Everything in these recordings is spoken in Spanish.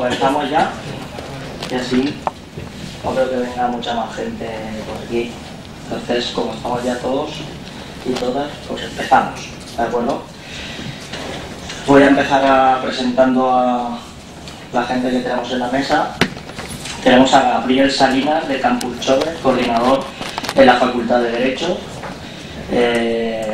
comenzamos ya, y así no creo que venga mucha más gente por aquí. Entonces, como estamos ya todos y todas, pues empezamos, ¿de acuerdo? Voy a empezar presentando a la gente que tenemos en la mesa. Tenemos a Gabriel Salinas, de Campus Chove, coordinador de la Facultad de Derecho.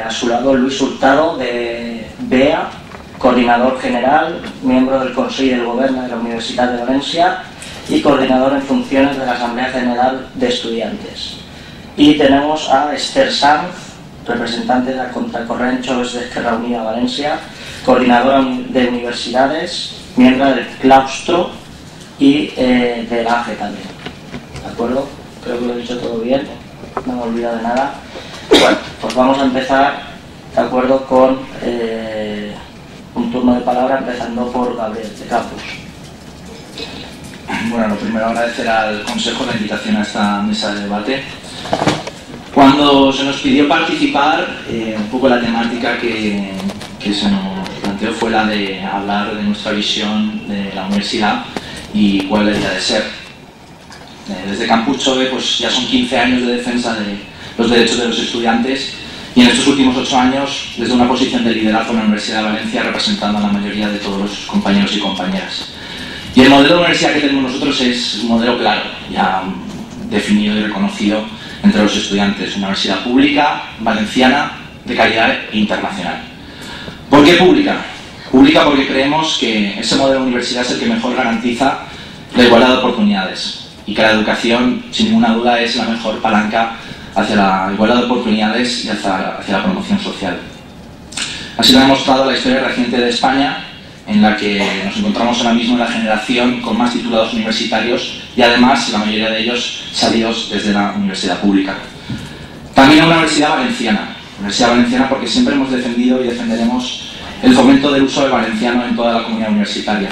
A su lado, Luis Hurtado, de BEA, coordinador general, miembro del Consejo del Gobierno de la Universidad de Valencia y coordinador en funciones de la Asamblea General de Estudiantes. Y tenemos a Esther Sanz, representante de la Contracorrent Joves de Esquerra Unida Valencia, coordinadora de universidades, miembro del claustro y del AGE también. ¿De acuerdo? Creo que lo he dicho todo bien, no me he olvidado de nada. Bueno, pues vamos a empezar, de acuerdo, con un turno de palabra, empezando por Gabriel, de Campus. Bueno, lo primero, agradecer al Consejo la invitación a esta mesa de debate. Cuando se nos pidió participar, un poco la temática que se nos planteó fue la de hablar de nuestra visión de la universidad y cuál debería de ser. Desde Campus Chove, pues ya son 15 años de defensa de los derechos de los estudiantes y en estos últimos 8 años desde una posición de liderazgo en la Universidad de Valencia, representando a la mayoría de todos los compañeros y compañeras. Y el modelo de universidad que tenemos nosotros es un modelo claro, ya definido y reconocido entre los estudiantes. Una universidad pública, valenciana, de calidad e internacional. ¿Por qué pública? Pública porque creemos que ese modelo de universidad es el que mejor garantiza la igualdad de oportunidades y que la educación, sin ninguna duda, es la mejor palanca hacia la igualdad de oportunidades y hacia la promoción social. Así lo ha demostrado la historia reciente de España, en la que nos encontramos ahora mismo en la generación con más titulados universitarios y además la mayoría de ellos salidos desde la universidad pública. También una universidad valenciana porque siempre hemos defendido y defenderemos el fomento del uso del valenciano en toda la comunidad universitaria.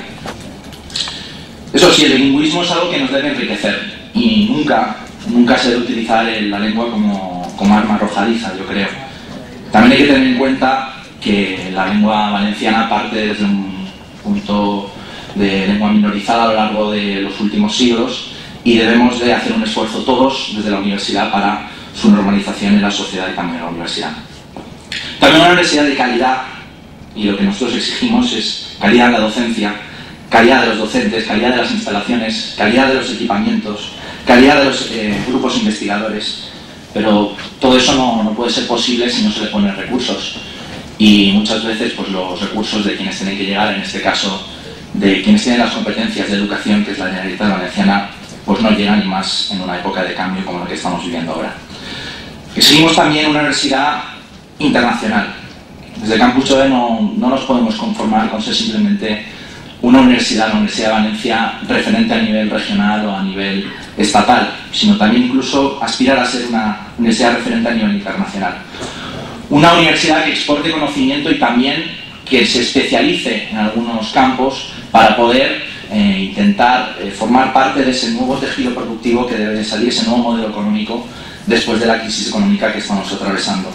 Eso sí, el bilingüismo es algo que nos debe enriquecer y nunca se debe utilizar la lengua como arma arrojadiza, yo creo. También hay que tener en cuenta que la lengua valenciana parte desde un punto de lengua minorizada a lo largo de los últimos siglos y debemos de hacer un esfuerzo todos desde la universidad para su normalización en la sociedad y también en la universidad. También una universidad de calidad, y lo que nosotros exigimos es calidad en la docencia, calidad de los docentes, calidad de las instalaciones, calidad de los equipamientos, calidad de los grupos investigadores, pero todo eso no puede ser posible si no se le ponen recursos. Y muchas veces pues los recursos de quienes tienen que llegar, en este caso de quienes tienen las competencias de educación, que es la Generalitat Valenciana, pues no llegan, y más en una época de cambio como la que estamos viviendo ahora. Exigimos también una universidad internacional. Desde Campus Chove no nos podemos conformar con ser simplemente una universidad, la Universidad de Valencia, referente a nivel regional o a nivel estatal, sino también incluso aspirar a ser una universidad referente a nivel internacional. Una universidad que exporte conocimiento y también que se especialice en algunos campos para poder intentar formar parte de ese nuevo tejido productivo que debe de salir, ese nuevo modelo económico después de la crisis económica que estamos atravesando.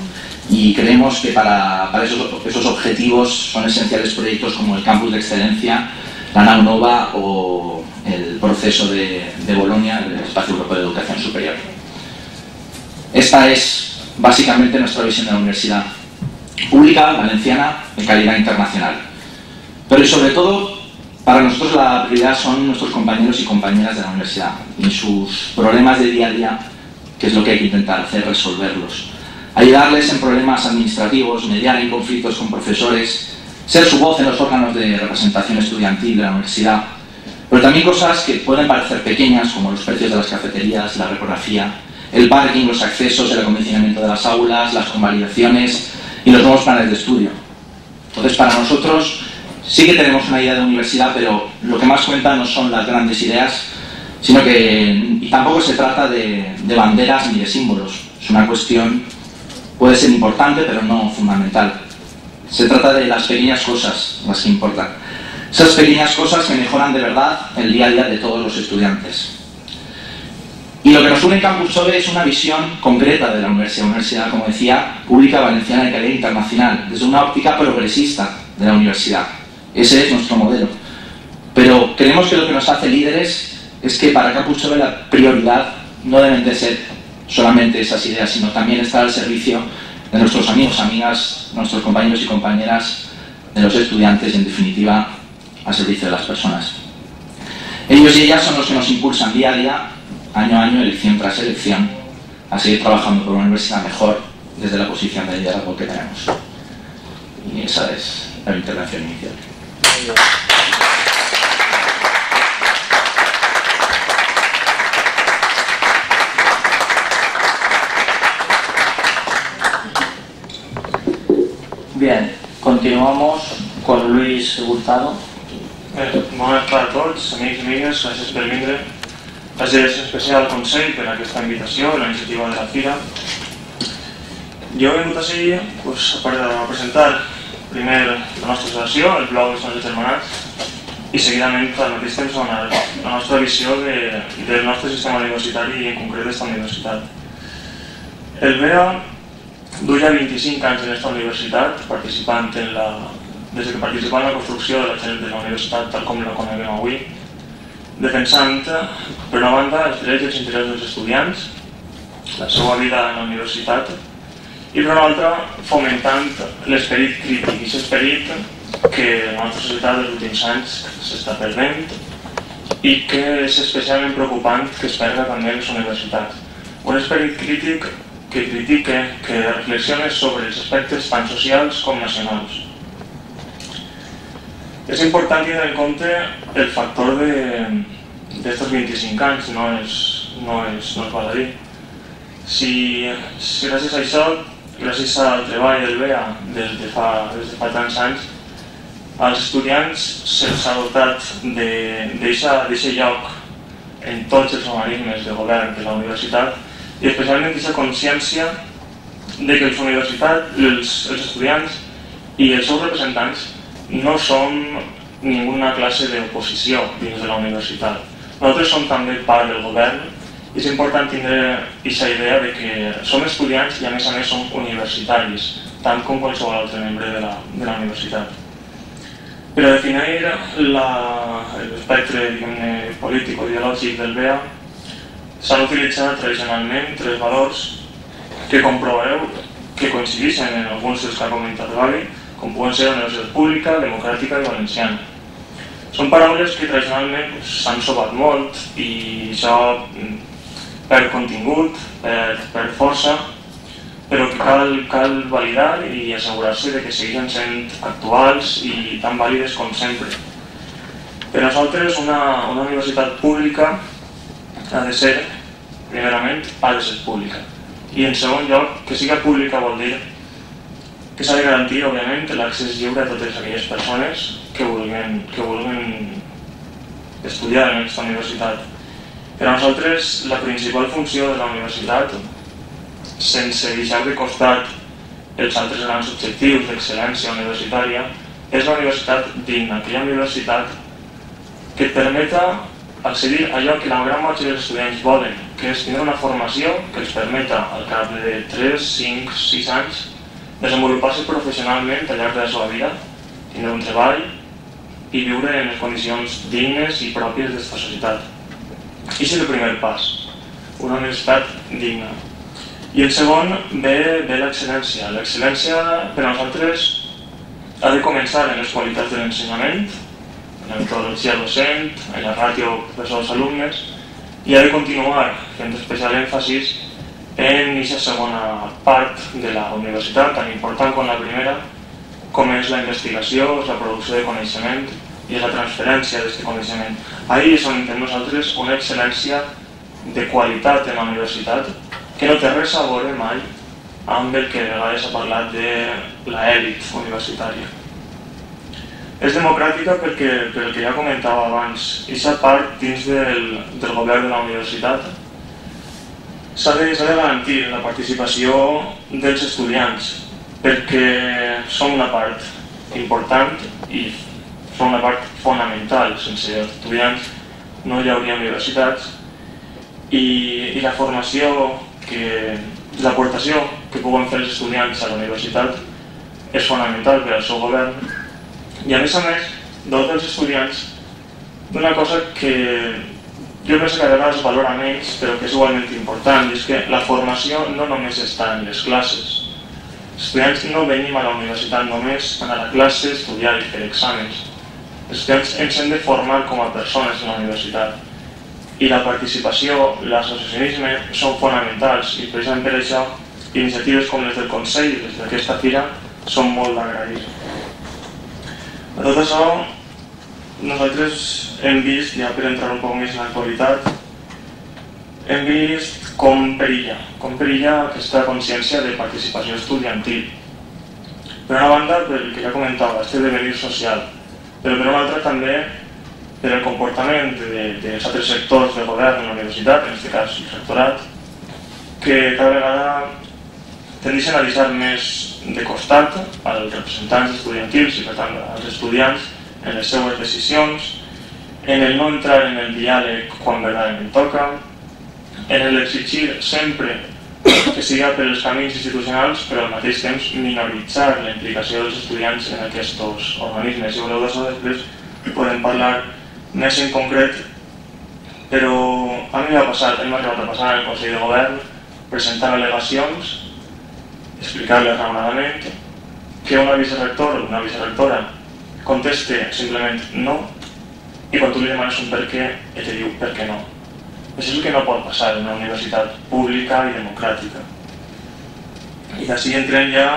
Y creemos que para esos objetivos son esenciales proyectos como el Campus de Excelencia, la Nau Nova o el proceso de Bolonia, el Espacio Europeo de Educación Superior. Esta es básicamente nuestra visión de la universidad pública, valenciana, de calidad internacional. Pero y sobre todo, para nosotros la prioridad son nuestros compañeros y compañeras de la universidad y sus problemas de día a día, que es lo que hay que intentar hacer, resolverlos. Ayudarles en problemas administrativos, mediar en conflictos con profesores, ser su voz en los órganos de representación estudiantil de la universidad, pero también cosas que pueden parecer pequeñas, como los precios de las cafeterías, la reprografía, el parking, los accesos, el acondicionamiento de las aulas, las convalidaciones y los nuevos planes de estudio. Entonces, para nosotros sí que tenemos una idea de universidad, pero lo que más cuenta no son las grandes ideas, sino que y tampoco se trata de banderas ni de símbolos. Es una cuestión, puede ser importante, pero no fundamental. Se trata de las pequeñas cosas las que importan. Esas pequeñas cosas que mejoran de verdad el día a día de todos los estudiantes. Y lo que nos une en Campus Chove es una visión concreta de la universidad, como decía, pública, valenciana, de calidad internacional, desde una óptica progresista de la universidad. Ese es nuestro modelo. Pero creemos que lo que nos hace líderes es que para Campus Chobe la prioridad no deben de ser solamente esas ideas, sino también estar al servicio de nuestros amigos, amigas, nuestros compañeros y compañeras, de los estudiantes y, en definitiva, al servicio de las personas. Ellos y ellas son los que nos impulsan día a día, año a año, elección tras elección, a seguir trabajando por una universidad mejor desde la posición de liderazgo que tenemos. Y esa es la intervención inicial. Bien, continuamos con Luis Hurtado. Bona tarda a tots, amics i amigues, gràcies per vindre. Gràcies en especial al Consell per aquesta invitació i la iniciativa de la Fira. Jo he vingut així a presentar primer la nostra associació, el blog dels nostres germanats, i seguidament al mateix temps donar la nostra visió del nostre sistema universitari i en concret d'esta universitat. El BEA du ja 25 anys en aquesta universitat, participant des que participà en la construcció de la universitat tal com la coneguem avui, defensant, per una banda, els drets i els interessos dels estudiants, la seva vida en la universitat, i per una altra, fomentant l'esperit crític, i aquest esperit que la nostra societat dels últims anys s'està perdent i que és especialment preocupant que es perda també en les universitats. Un esperit crític que critica, que reflexiona sobre els aspectes tant socials com nacionals. És important tenir en compte el factor d'estos 25 anys, no és baladí. Si gràcies a això, gràcies al treball del BEA des de fa tants anys, als estudiants se'ls ha dotat d'aquest lloc en tots els organismes de govern de la universitat i especialment d'aquesta consciència de que els estudiants i els seus representants no som ninguna classe d'oposició dins de la universitat. Nosaltres som també part del govern i és important tindre aquesta idea de que som estudiants i a més som universitaris, tant com qualsevol altre membre de la universitat. Per a definir l'espectre polític o ideològic del BEA s'han utilitzat tradicionalment tres valors que comprovareu que coincideixen en alguns dels que ha comentat l'Avi, com poden ser la universitat pública, democràtica i valenciana. Són paraules que tradicionalment s'han sobat molt i això per contingut, per força, però que cal validar i assegurar-se que segueixen sent actuals i tan vàlides com sempre. Per nosaltres, una universitat pública ha de ser, primerament, ha de ser pública. I en segon lloc, que siga pública vol dir que s'ha de garantir, òbviament, l'accés lliure a totes aquelles persones que vulguin estudiar en aquesta universitat. Per a nosaltres, la principal funció de la universitat, sense deixar de costat els altres grans objectius d'excel·lència universitària, és la universitat digna, aquella universitat que et permeta accedir a allò que la gran majoria dels estudiants volen, que és tenir una formació que els permeta, al cap de 3, 5, 6 anys, desenvolupar-se professionalment al llarg de la seva vida, tenir un treball i viure en les condicions dignes i pròpies d'esta societat. I és el primer pas, una universitat digna. I el segon ve l'excel·lència. L'excel·lència per a nosaltres ha de començar en les qualitats de l'ensenyament, en la metodologia docent, en la ràtio professors-alumnes, i ha de continuar fent especial èmfasis en aquesta segona part de la universitat, tan important com la primera, com és la investigació, la producció de coneixement i la transferència d'aquest coneixement. Ahí és on intentem nosaltres una excel·lència de qualitat en la universitat que no té res a veure mai amb el que a vegades s'ha parlat de l'elit universitària. És democràtica perquè, pel que ja comentava abans, aquesta part dins del govern de la universitat s'ha de garantir la participació dels estudiants perquè són una part important i són una part fonamental. Sense els estudiants no hi hauria universitats i la formació, l'aportació que puguen fer els estudiants a la universitat és fonamental per al seu govern i a més, tots els estudiants d'una cosa que jo penso que a vegades es valora menys, però que és igualment important, i és que la formació no només està en les classes. Els estudiants no venim a la universitat només a anar a classe, estudiar i fer exàmens. Els estudiants ens hem de formar com a persones en la universitat. I la participació, l'associacionisme són fonamentals, i precisament per això iniciatives com les del Consell i les d'aquesta fira són molt d'agrair. A tot això, nosaltres hem vist, ja per entrar un poc més en l'actualitat, hem vist com perilla aquesta consciència de participació estudiantil. Per una banda, pel que ja comentava, este devenir social, però per una altra també per el comportament dels altres sectors del govern en la universitat, en aquest cas el rectorat, que cada vegada tendeixen a deixar més de costat als representants estudiantils i per tant als estudiants en les seues decisions, en el no entrar en el diàleg quan verdaderament toca, en l'exigir sempre que siga per els camins institucionals, però al mateix temps minoritzar la implicació dels estudiants en aquests organismes. Si voleu d'això després podem parlar més en concret, però a mi m'ha arribat a passar en el Consell de Govern presentant al·legacions, explicar-les raonadament, que una vicerectora o una vicerectora conteste simplement no, i quan tu li demanes un per què, et diu per què no. Això és el que no pot passar en una universitat pública i democràtica. I d'ací entrem ja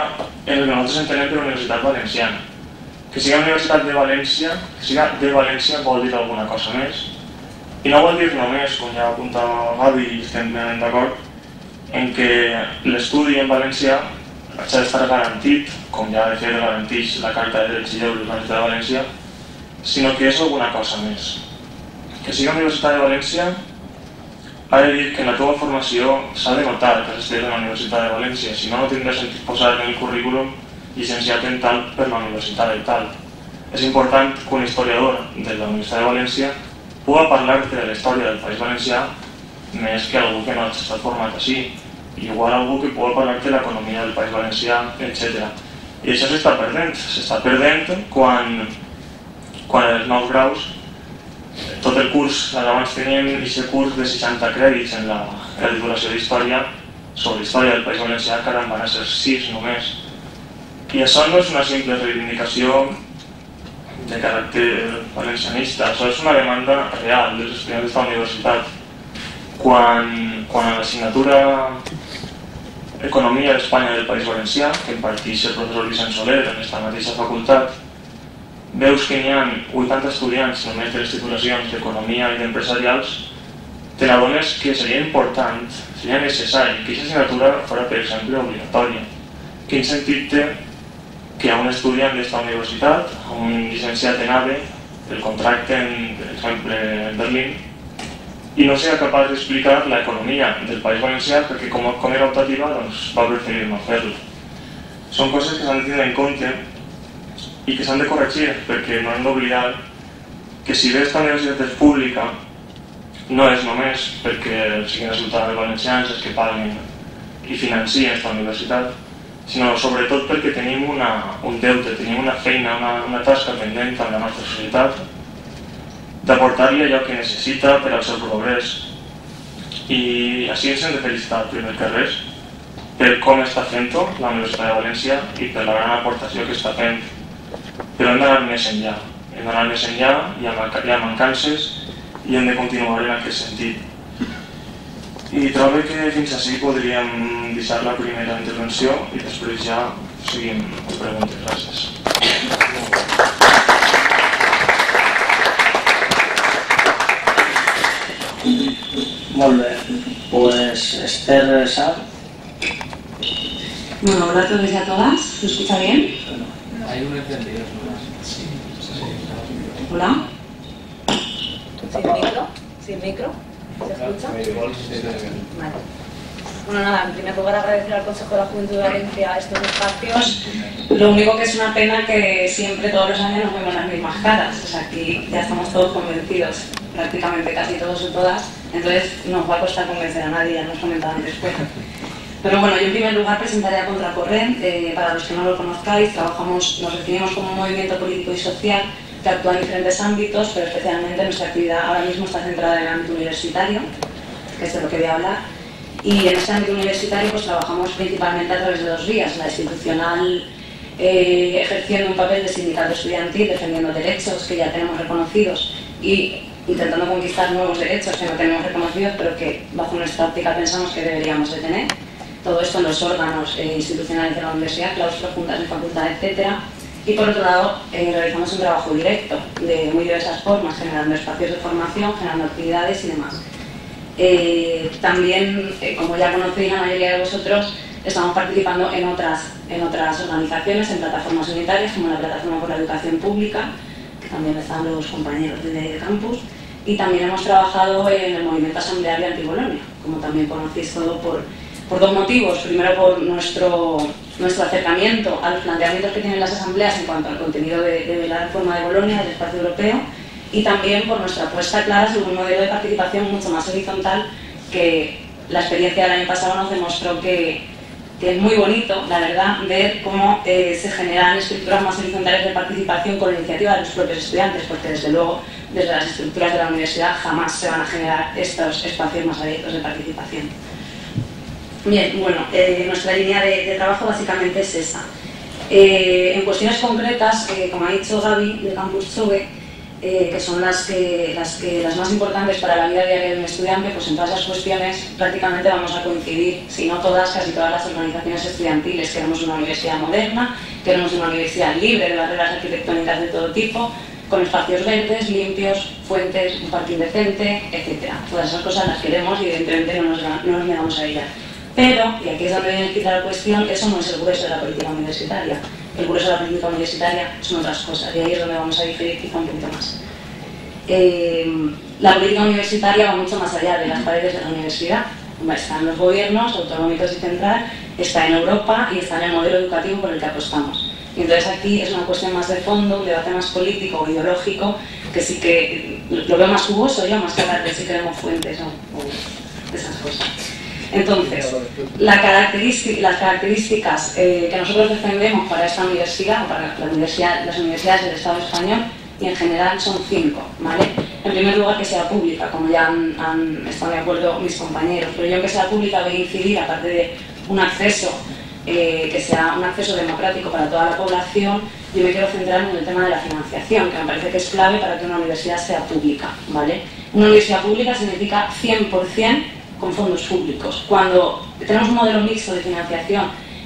en el que nosaltres entenem per Universitat Valenciana. Que siga Universitat de València vol dir alguna cosa més, i no vol dir només, com ja apuntava Gavi i estem plenament d'acord, en què l'estudi en valencià ha d'estar garantit, com ja de fet garanteix la Carta de Drets i Deures de la Universitat de València, sinó que és alguna cosa més. Que sigui la Universitat de València ha de dir que en la teva formació s'ha de notar que has estudiat a la Universitat de València, si no, no tindrà sentit posar en el currículum llicenciat en tal per la Universitat de tal. És important que un historiador de la Universitat de València pugui parlar-te de la història del País Valencià més que algú que no ha estat format així, i igual algú que pugui parlar-te de l'economia del País Valencià, etc. I això s'està perdent quan els nous graus, tot el curs, abans teníem aquest curs de 60 crèdits en la titulació d'història, sobre història del País Valencià, que ara en van ser 6 només. I això no és una simple reivindicació de caràcter valencianista, això és una demanda real dels estudiants d'esta universitat. Quan a l'assignatura Economia d'Espanya del País Valencià, que imparteix el professor Vicent Soler en aquesta mateixa facultat, veus que n'hi ha 80 estudiants només de les titulacions d'Economia i d'Empresarials, te n'adones que seria important, seria necessari que aquesta assignatura fos, per exemple, obligatòria. Quin sentit té que a un estudiant d'esta universitat, a un llicenciat en ADE, el contracten, per exemple, en Berlín, i no sigui capaç d'explicar l'economia del País Valencià perquè com era optativa va preferir no fer-lo. Són coses que s'han de tenir en compte i que s'han de corregir, perquè no hem d'oblidar que si bé aquesta universitat és pública no és només perquè siguin els ciutadans valencians els que paguen i financien aquesta universitat, sinó sobretot perquè tenim un deute, tenim una feina, una tasca pendent amb la nostra societat, d'aportar-li allò que necessita per al seu progrés. I així ens hem de felicitar primer que res per com està fent-ho la Universitat de València i per la gran aportació que està fent. Però hem d'anar més enllà. Hem d'anar més enllà, hi ha mancances i hem de continuar en aquest sentit. I trobo que fins així podríem deixar la primera intervenció i després ja seguim amb preguntes. Gràcies. Molt bé, pues Esther Sá. Bueno, hola a todos y a todas, ¿se escucha bien? Hay un encendido. Sí. Hola. ¿Sin micro? ¿Se escucha? Vale. Bueno, nada, en primer lugar agradecer al Consejo de la Juventud de Valencia estos espacios. Lo único que es una pena que siempre todos los años nos vemos las mismas caras, o sea, aquí ya estamos todos convencidos, prácticamente casi todos y todas, entonces nos va a costar convencer a nadie, ya nos comentaban después. Pero bueno, yo en primer lugar presentaré a Contracorrent. Para los que no lo conozcáis, nos definimos como un movimiento político y social que actúa en diferentes ámbitos, pero especialmente nuestra actividad ahora mismo está centrada en el ámbito universitario, que es de lo que voy a hablar. Y en este ámbito universitario pues trabajamos principalmente a través de dos vías: la institucional, ejerciendo un papel de sindicato estudiantil, defendiendo derechos que ya tenemos reconocidos y intentando conquistar nuevos derechos que no tenemos reconocidos, pero que bajo nuestra óptica pensamos que deberíamos de tener. Todo esto en los órganos institucionales de la universidad, claustros, juntas de facultad, etc. Y por otro lado, realizamos un trabajo directo de muy diversas formas, generando espacios de formación, generando actividades y demás. También, como ya conocéis la mayoría de vosotros, estamos participando en otras organizaciones, en plataformas unitarias, como la Plataforma por la Educación Pública, que también están los compañeros de campus, y también hemos trabajado en el movimiento asambleario anti-Bolonia, como también conocéis todo por dos motivos. Primero, por nuestro acercamiento a los planteamientos que tienen las asambleas en cuanto al contenido de la reforma de Bolonia, del espacio europeo, y también por nuestra apuesta clara sobre un modelo de participación mucho más horizontal, que la experiencia del año pasado nos demostró que es muy bonito, la verdad, ver cómo se generan estructuras más horizontales de participación con la iniciativa de los propios estudiantes, porque desde luego desde las estructuras de la universidad jamás se van a generar estos espacios más abiertos de participación. Bien, bueno, nuestra línea de trabajo básicamente es esa. En cuestiones concretas, como ha dicho Gaby de Campus Chogue, que son las más importantes para la vida diaria de un estudiante, pues en todas las cuestiones prácticamente vamos a coincidir, si no todas, casi todas las organizaciones estudiantiles. Queremos una universidad moderna, queremos una universidad libre de barreras arquitectónicas de todo tipo, con espacios verdes, limpios, fuentes, un parking decente, etc. Todas esas cosas las queremos y evidentemente no nos negamos a ellas. Pero, y aquí es donde viene quizá la cuestión, eso no es el grueso de la política universitaria. El grueso de la política universitaria son otras cosas, y ahí es donde vamos a diferir quizá un poquito más. La política universitaria va mucho más allá de las paredes de la universidad. Está en los gobiernos autonómicos y central, está en Europa y está en el modelo educativo por el que apostamos. Y entonces aquí es una cuestión más de fondo, un debate más político o ideológico, que sí que lo veo más jugoso yo, más que hablar de si queremos fuentes o esas cosas. Entonces, las características que nosotros defendemos para esta universidad, para las universidades del Estado español, y en general son 5, ¿vale? En primer lugar, que sea pública, como ya han estado de acuerdo mis compañeros, pero yo en que sea pública voy a incidir, aparte de un acceso, que sea un acceso democrático para toda la población. Yo me quiero centrar en el tema de la financiación, que me parece que es clave para que una universidad sea pública, ¿vale? Una universidad pública significa 100% con fondos públicos. Cuando tenemos un modelo mixto de financiación,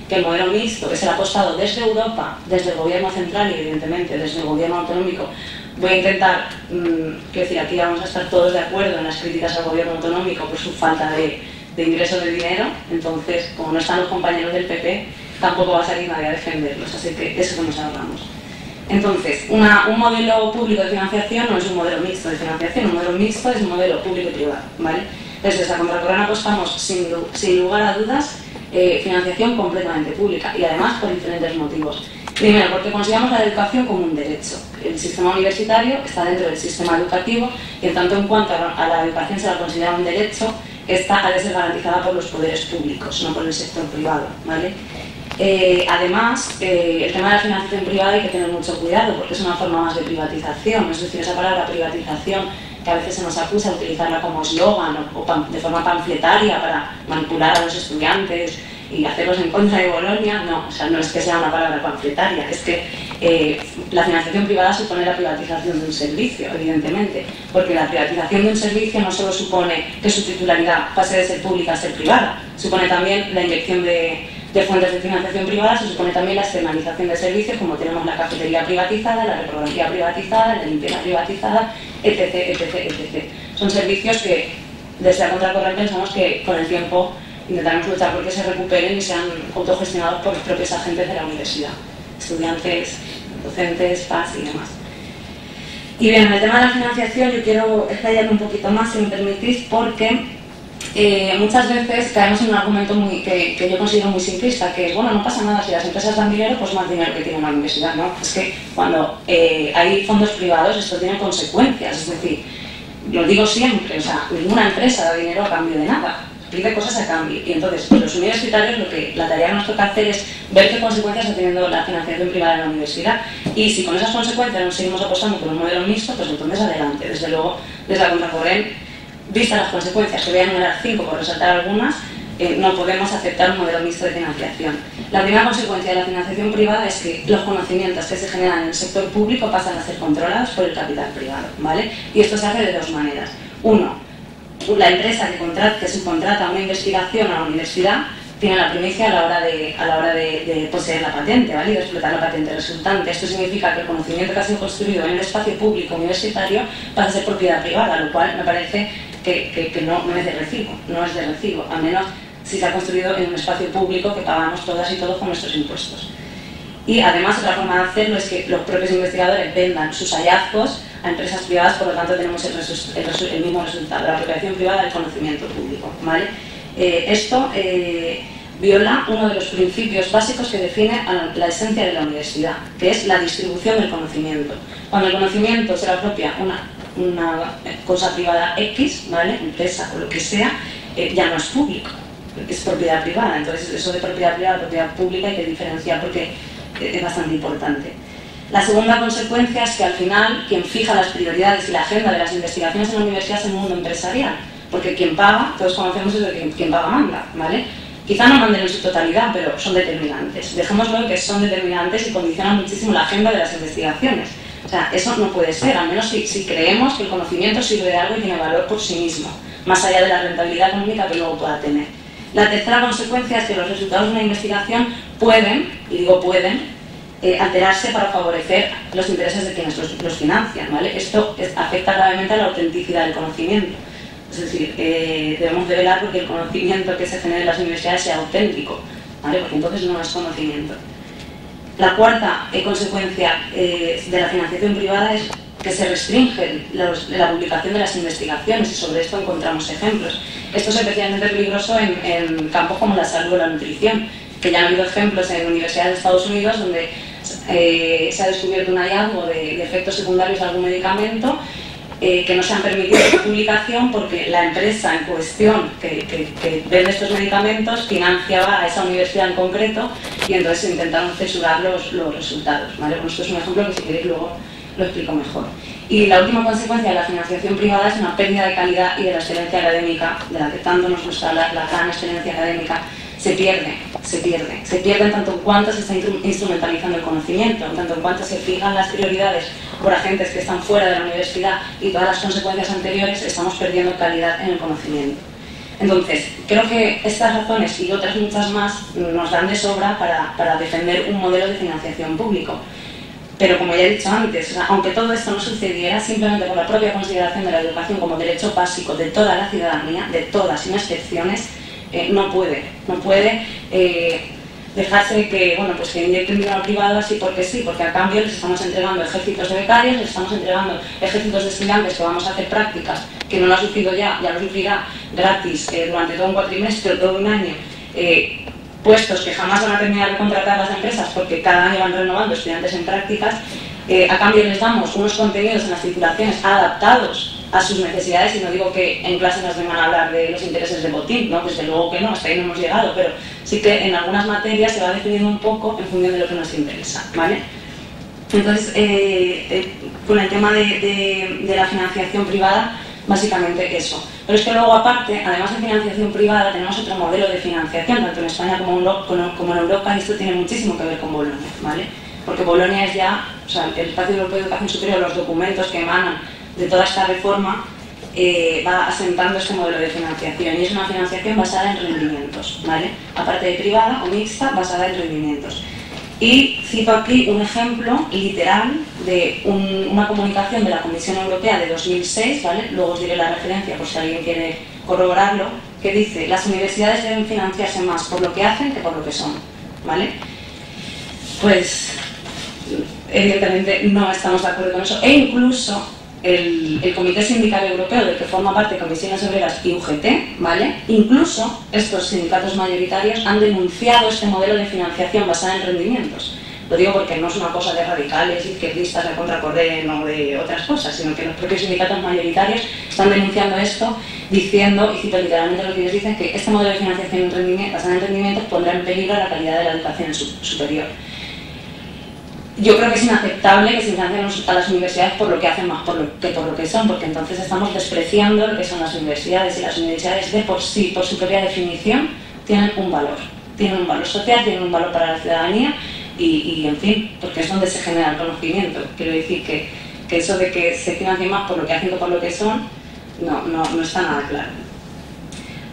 que el modelo mixto es el apostado desde Europa, desde el gobierno central y evidentemente desde el gobierno autonómico, voy a intentar, quiero decir, aquí vamos a estar todos de acuerdo en las críticas al gobierno autonómico por su falta de ingresos de dinero. Entonces, como no están los compañeros del PP, tampoco va a salir nadie a defenderlos, así que de eso que nos ahorramos. Entonces, un modelo público de financiación no es un modelo mixto de financiación, un modelo mixto es un modelo público y privado, ¿vale? Desde esa contracorriente apostamos sin lugar a dudas financiación completamente pública, y además por diferentes motivos. Primero, porque consideramos la educación como un derecho. El sistema universitario está dentro del sistema educativo y en tanto en cuanto a la educación se la considera un derecho, esta ha de ser garantizada por los poderes públicos, no por el sector privado, ¿vale? Además, el tema de la financiación privada hay que tener mucho cuidado porque es una forma más de privatización, es decir, esa palabra privatización que a veces se nos acusa de utilizarla como eslogan o de forma panfletaria para manipular a los estudiantes y hacerlos en contra de Bolonia. No, o sea, no es que sea una palabra panfletaria, es que la financiación privada supone la privatización de un servicio, evidentemente, porque la privatización de un servicio no solo supone que su titularidad pase de ser pública a ser privada, supone también la inyección de fuentes de financiación privada, se supone también la externalización de servicios, como tenemos la cafetería privatizada, la reprografía privatizada, la limpieza privatizada, etc, etc, etc. Son servicios que desde la contracorriente pensamos que con el tiempo intentaremos luchar porque se recuperen y sean autogestionados por los propios agentes de la universidad, estudiantes, docentes, PAS y demás. Y bien, en el tema de la financiación yo quiero explayarme un poquito más, si me permitís, porque muchas veces caemos en un argumento que yo considero muy simplista, que es, bueno, no pasa nada, si las empresas dan dinero, pues más dinero que tiene una universidad, ¿no? Es que cuando hay fondos privados esto tiene consecuencias, es decir, lo digo siempre, o sea, ninguna empresa da dinero a cambio de nada. pide cosas a cambio. Y entonces, los universitarios, la tarea que nos toca hacer es ver qué consecuencias está teniendo la financiación privada en la universidad. Y si con esas consecuencias nos seguimos apostando por un modelo mixto, pues entonces adelante. Desde luego, desde la Contracorrent, vistas las consecuencias, que voy a enumerar 5 por resaltar algunas, no podemos aceptar un modelo mixto de financiación. La primera consecuencia de la financiación privada es que los conocimientos que se generan en el sector público pasan a ser controlados por el capital privado, ¿vale? Y esto se hace de dos maneras. Uno, la empresa que subcontrata una investigación a la universidad tiene la primicia a la hora de poseer la patente, ¿vale? Y de explotar la patente resultante. Esto significa que el conocimiento que ha sido construido en el espacio público universitario pasa a ser propiedad privada, lo cual me parece que no es de recibo, al menos si se ha construido en un espacio público que pagamos todas y todos con nuestros impuestos. Y además otra forma de hacerlo es que los propios investigadores vendan sus hallazgos a empresas privadas, por lo tanto tenemos el mismo resultado, la apropiación privada del conocimiento público, ¿vale? Esto viola uno de los principios básicos que define la esencia de la universidad, que es la distribución del conocimiento. Cuando el conocimiento se lo apropia una cosa privada X, ¿vale? Empresa o lo que sea, ya no es público, es propiedad privada. Entonces eso de propiedad privada a propiedad pública hay que diferenciar porque es bastante importante. La segunda consecuencia es que al final quien fija las prioridades y la agenda de las investigaciones en la universidad es el mundo empresarial, porque quien paga, todos conocemos eso de que quien paga manda, ¿vale? Quizá no manden en su totalidad, pero son determinantes. Dejémoslo en que son determinantes y condicionan muchísimo la agenda de las investigaciones. O sea, eso no puede ser, al menos si creemos que el conocimiento sirve de algo y tiene valor por sí mismo, más allá de la rentabilidad económica que luego pueda tener. La tercera consecuencia es que los resultados de una investigación pueden, y digo pueden, alterarse para favorecer los intereses de quienes los financian, ¿vale? Esto afecta gravemente a la autenticidad del conocimiento. Es decir, debemos de velar porque el conocimiento que se genere en las universidades sea auténtico, ¿vale? Porque entonces no es conocimiento. La cuarta consecuencia de la financiación privada es que se restringe la publicación de las investigaciones, y sobre esto encontramos ejemplos. Esto es especialmente peligroso en campos como la salud o la nutrición, que ya han habido ejemplos en universidades de Estados Unidos donde se ha descubierto un hallazgo de efectos secundarios de algún medicamento que no se han permitido su publicación porque la empresa en cuestión que vende estos medicamentos financiaba a esa universidad en concreto y entonces se intentaron censurar los resultados, ¿vale? Bueno, esto es un ejemplo que si queréis luego lo explico mejor. Y la última consecuencia de la financiación privada es una pérdida de calidad y de la excelencia académica, de la que tanto nos gusta la gran excelencia académica. Se pierde en tanto en cuanto se está instrumentalizando el conocimiento, en tanto en cuanto se fijan las prioridades por agentes que están fuera de la universidad y todas las consecuencias anteriores, estamos perdiendo calidad en el conocimiento. Entonces, creo que estas razones y otras muchas más nos dan de sobra para defender un modelo de financiación público. Pero como ya he dicho antes, o sea, aunque todo esto no sucediera, simplemente por la propia consideración de la educación como derecho básico de toda la ciudadanía, de todas, sin excepciones, no puede dejarse que, bueno, pues que inyecten dinero privado así porque sí, porque a cambio les estamos entregando ejércitos de becarios, les estamos entregando ejércitos de estudiantes que vamos a hacer prácticas, que no lo ha sufrido ya lo sufrirá gratis durante todo un cuatrimestre, todo un año, puestos que jamás van a terminar de contratar las empresas porque cada año van renovando estudiantes en prácticas, a cambio les damos unos contenidos en las titulaciones adaptados a sus necesidades, y no digo que en clase nos vengan a hablar de los intereses de botín, ¿no? Desde luego que no, hasta ahí no hemos llegado, pero sí que en algunas materias se va definiendo un poco en función de lo que nos interesa, ¿vale? Entonces, con el tema de la financiación privada, básicamente eso. Pero es que luego aparte, además de financiación privada, tenemos otro modelo de financiación, tanto en España como en Europa, y esto tiene muchísimo que ver con Bolonia, ¿vale? Porque Bolonia es ya, o sea, el Espacio Europeo de Educación Superior, los documentos que emanan de toda esta reforma, va asentando este modelo de financiación, y es una financiación basada en rendimientos, ¿vale? Aparte de privada o mixta, basada en rendimientos. Y cito aquí un ejemplo literal de una comunicación de la Comisión Europea de 2006, ¿vale? Luego os diré la referencia por si alguien quiere corroborarlo, que dice: las universidades deben financiarse más por lo que hacen que por lo que son, ¿vale? Pues evidentemente no estamos de acuerdo con eso, e incluso el Comité Sindical Europeo, del que forma parte Comisiones Obreras y UGT, ¿vale? Incluso estos sindicatos mayoritarios han denunciado este modelo de financiación basada en rendimientos. Lo digo porque no es una cosa de radicales, izquierdistas, de Contracorrent o de otras cosas, sino que los propios sindicatos mayoritarios están denunciando esto diciendo, y cito literalmente lo que ellos dicen, que este modelo de financiación basada en rendimientos pondrá en peligro la calidad de la educación superior. Yo creo que es inaceptable que se financien a las universidades por lo que hacen más que por lo que son, porque entonces estamos despreciando lo que son las universidades, y las universidades de por sí, por su propia definición, tienen un valor social, tienen un valor para la ciudadanía y en fin, porque es donde se genera el conocimiento. Quiero decir que eso de que se financien más por lo que hacen que por lo que son, no está nada claro.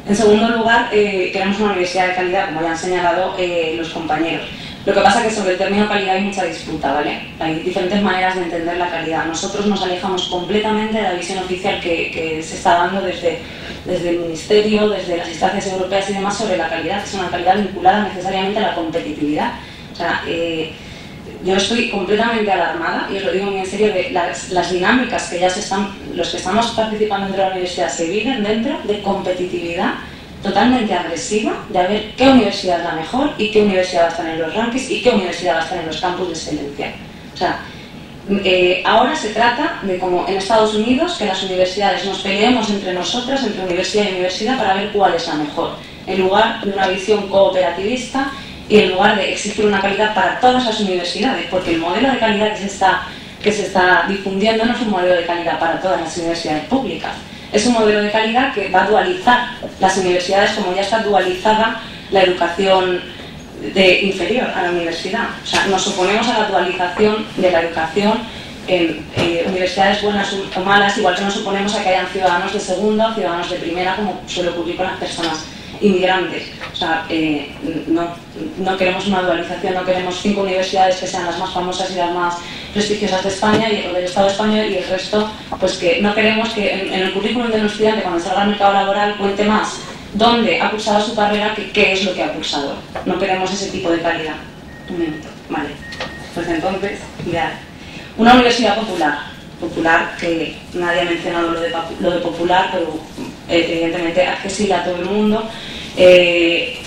En segundo lugar, queremos una universidad de calidad, como ya han señalado los compañeros. Lo que pasa es que sobre el término calidad hay mucha disputa, ¿vale? Hay diferentes maneras de entender la calidad. Nosotros nos alejamos completamente de la visión oficial que se está dando desde el Ministerio, desde las instancias europeas y demás sobre la calidad, que es una calidad vinculada necesariamente a la competitividad. O sea, yo estoy completamente alarmada, y os lo digo muy en serio, de las dinámicas que ya los que estamos participando dentro de la universidad se viven dentro de competitividad totalmente agresiva, de a ver qué universidad es la mejor y qué universidad va a estar en los rankings y qué universidad va a estar en los campus de excelencia. O sea, ahora se trata de, como en Estados Unidos, que las universidades nos peleemos entre nosotras, entre universidad y universidad, para ver cuál es la mejor, en lugar de una visión cooperativista y en lugar de exigir una calidad para todas las universidades, porque el modelo de calidad que se está difundiendo no es un modelo de calidad para todas las universidades públicas. Es un modelo de calidad que va a dualizar las universidades, como ya está dualizada la educación inferior a la universidad. O sea, nos oponemos a la dualización de la educación en universidades buenas o malas, igual que nos oponemos a que hayan ciudadanos de segunda o ciudadanos de primera, como suele ocurrir con las personas inmigrantes. O sea, no queremos una dualización, no queremos 5 universidades que sean las más famosas y las más prestigiosas de España o del Estado español, y el resto, pues que no queremos que en el currículum de un estudiante, cuando salga al mercado laboral, cuente más dónde ha cursado su carrera que qué es lo que ha cursado. No queremos ese tipo de calidad. Un minuto, vale. Pues entonces, ya. Una universidad popular, que nadie ha mencionado lo de popular, pero evidentemente accesible a todo el mundo.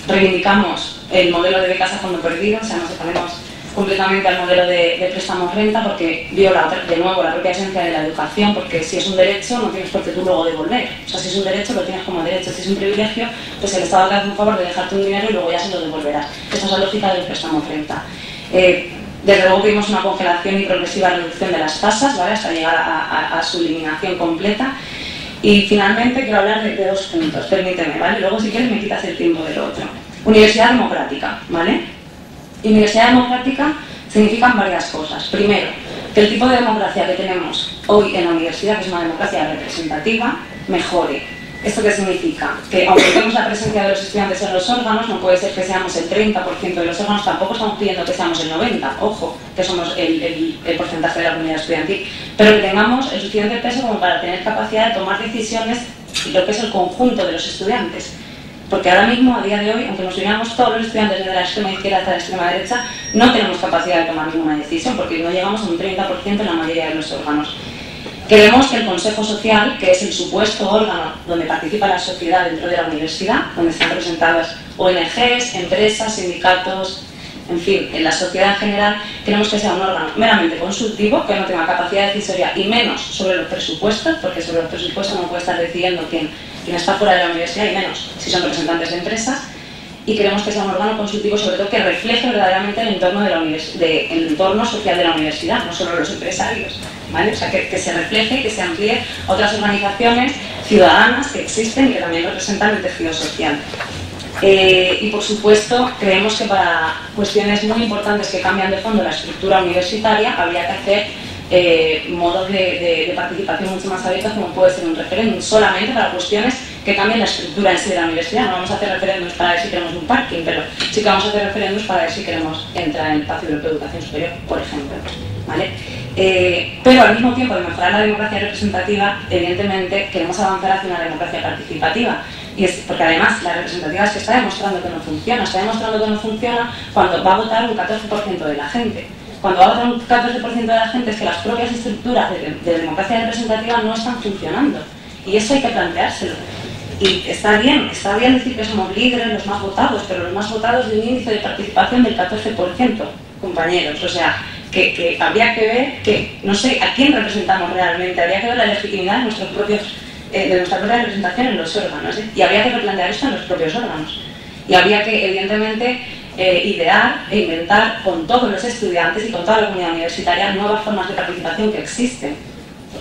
Reivindicamos el modelo de becas a fondo perdido, o sea, nos oponemos completamente al modelo de préstamos renta, porque viola de nuevo la propia esencia de la educación, porque si es un derecho no tienes por qué tú luego devolver. O sea, si es un derecho lo tienes como derecho, si es un privilegio, pues el Estado te hace un favor de dejarte un dinero y luego ya se lo devolverás. Esa es la lógica del préstamo renta. Desde luego pedimos una congelación y progresiva reducción de las tasas, ¿vale?, hasta llegar a su eliminación completa. Y finalmente quiero hablar de 2 puntos, permíteme, ¿vale? Luego si quieres me quitas el tiempo del otro. Universidad democrática, ¿vale? Universidad democrática significan varias cosas. Primero, que el tipo de democracia que tenemos hoy en la universidad, que es una democracia representativa, mejore. ¿Esto qué significa? Que aunque tenemos la presencia de los estudiantes en los órganos, no puede ser que seamos el 30% de los órganos, tampoco estamos pidiendo que seamos el 90%, ojo, que somos el porcentaje de la comunidad estudiantil, pero que tengamos el suficiente peso como para tener capacidad de tomar decisiones y lo que es el conjunto de los estudiantes. Porque ahora mismo, a día de hoy, aunque nos uniéramos todos los estudiantes desde la extrema izquierda hasta la extrema derecha, no tenemos capacidad de tomar ninguna decisión, porque no llegamos a un 30% en la mayoría de los órganos. Queremos que el Consejo Social, que es el supuesto órgano donde participa la sociedad dentro de la universidad, donde están representadas ONGs, empresas, sindicatos, en fin, en la sociedad en general, queremos que sea un órgano meramente consultivo, que no tenga capacidad decisoria y menos sobre los presupuestos, porque sobre los presupuestos no puede estar decidiendo quién está fuera de la universidad, y menos si son representantes de empresas. Y queremos que sea un órgano consultivo, sobre todo, que refleje verdaderamente el entorno, el entorno social de la universidad, no solo los empresarios, ¿vale? O sea, que se refleje y que se amplíe a otras organizaciones ciudadanas que existen y que también representan el tejido social. Y por supuesto, creemos que para cuestiones muy importantes que cambian de fondo la estructura universitaria, habría que hacer modos de participación mucho más abiertos, como puede ser un referéndum, solamente para cuestiones que cambien la estructura en sí de la universidad. No vamos a hacer referéndums para ver si queremos un parking, pero sí que vamos a hacer referéndums para ver si queremos entrar en el espacio europeo de educación superior, por ejemplo, ¿vale? Pero al mismo tiempo de mejorar la democracia representativa, evidentemente queremos avanzar hacia una democracia participativa. Y es porque además la representativa es que está demostrando que no funciona cuando va a votar un 14% de la gente. Cuando va a votar un 14% de la gente es que las propias estructuras de democracia representativa no están funcionando. Y eso hay que planteárselo. Y está bien decir que somos líderes, los más votados, pero los más votados de un índice de participación del 14%, compañeros. O sea, que habría que ver que, no sé, a quién representamos realmente, habría que ver la legitimidad de nuestros propios de nuestra propia representación en los órganos, y habría que replantear esto en los propios órganos. Y habría que, evidentemente, idear e inventar con todos los estudiantes y con toda la comunidad universitaria nuevas formas de participación que existen.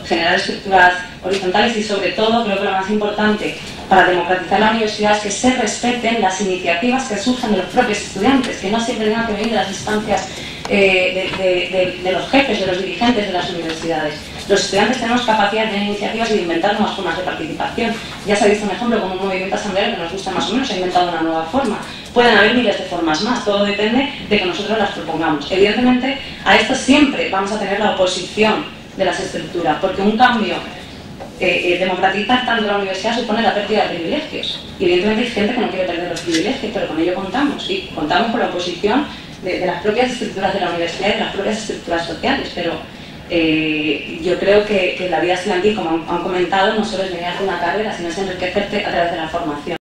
Generar estructuras horizontales y, sobre todo, creo que lo más importante para democratizar la universidad es que se respeten las iniciativas que surgen de los propios estudiantes, que no siempre tengan que venir de las instancias de los jefes, de los dirigentes de las universidades. Los estudiantes tenemos capacidad de tener iniciativas y de inventar nuevas formas de participación. Ya se ha visto un ejemplo como un movimiento asambleario que nos gusta más o menos, ha inventado una nueva forma. Pueden haber miles de formas más, todo depende de que nosotros las propongamos. Evidentemente, a esto siempre vamos a tener la oposición de las estructuras, porque un cambio, democratizar tanto la universidad supone la pérdida de privilegios. Y evidentemente hay gente que no quiere perder los privilegios, pero con ello contamos. Y contamos con la oposición de las propias estructuras de la universidad y de las propias estructuras sociales. Pero yo creo que la vida estudiantil, como han comentado, no solo es venir a hacer una carrera, sino es enriquecerte a través de la formación.